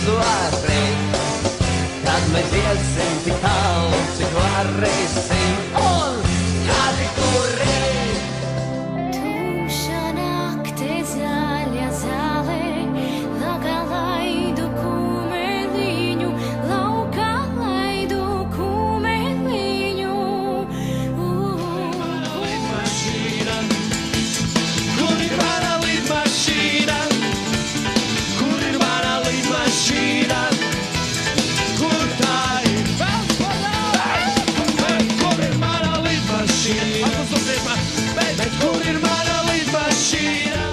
suare, kad mēs iesim tik tālu, cik varēsim, un jādi kurī. Tumša nakti zaļa zāle, laukā laidu kumeliņu, laukā laidu kumeliņu. Lidmašīna, kur ir mana lidmašīna? Kur ir mana lidmašīna? Kur tā ir? Kur ir mana lidmašīna? Bet kur ir mana lidmašīna?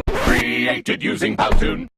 Created using Powtoon.